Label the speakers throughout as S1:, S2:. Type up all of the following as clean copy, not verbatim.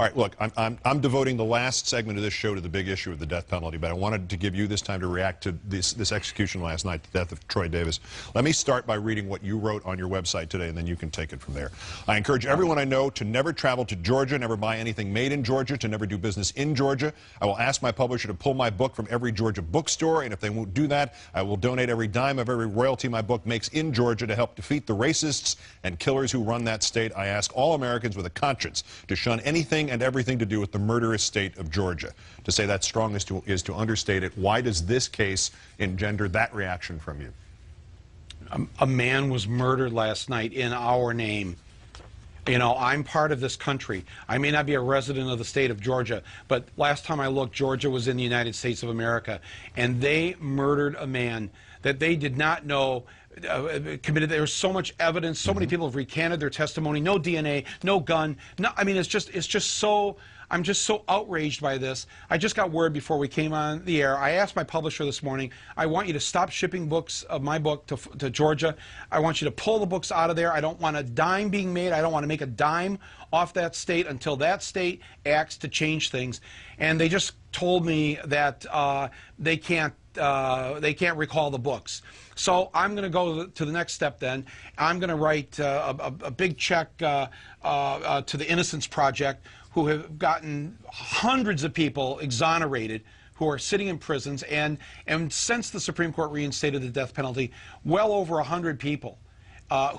S1: All right, look, I'm devoting the last segment of this show to the big issue of the death penalty, but I wanted to give you this time to react to this execution last night, the death of Troy Davis. Let me start by reading what you wrote on your website today, and then you can take it from there. I encourage everyone I know to never travel to Georgia, never buy anything made in Georgia, to never do business in Georgia. I will ask my publisher to pull my book from every Georgia bookstore, and if they won't do that, I will donate every dime of every royalty my book makes in Georgia to help defeat the racists and killers who run that state. I ask all Americans with a conscience to shun anything and everything to do with the murderous state of Georgia. To say that's strong is to understate it. Why does this case engender that reaction from you?
S2: A man was murdered last night in our name. You know, I'm part of this country. I may not be a resident of the state of Georgia, but last time I looked, Georgia was in the United States of America, and they murdered a man that they did not know committed. There was so much evidence. So many people have recanted their testimony. No DNA, no gun. No, I mean, it's just so. I'm just so outraged by this. I just got word before we came on the air. I asked my publisher this morning, I want you to stop shipping books of my book to Georgia. I want you to pull the books out of there. I don't want a dime being made. I don't want to make a dime off that state until that state acts to change things. And they just told me that they can't recall the books. So I'm going to go to the next step then. I'm going to write a big check to the Innocence Project, who have gotten hundreds of people exonerated who are sitting in prisons, and since the Supreme Court reinstated the death penalty, well over 100 people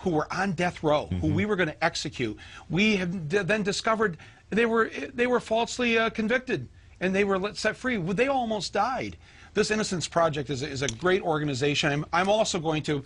S2: who were on death row, who we were going to execute. We have then discovered they were falsely convicted, and they were set free. They almost died. This Innocence Project is a great organization. I'm also going to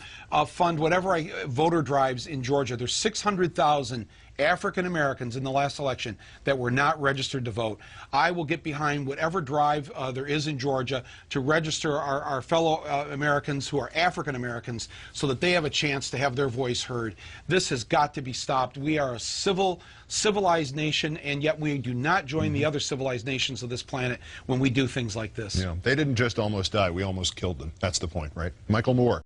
S2: fund whatever voter drives in Georgia. There's 600,000 African Americans in the last election that were not registered to vote. I will get behind whatever drive there is in Georgia to register our fellow Americans who are African Americans so that they have a chance to have their voice heard. This has got to be stopped. We are a civilized nation, and yet we do not join the other civilized nations of this planet when we do things like this.
S1: Yeah, they didn't just almost die. We almost killed them. That's the point, right? Michael Moore.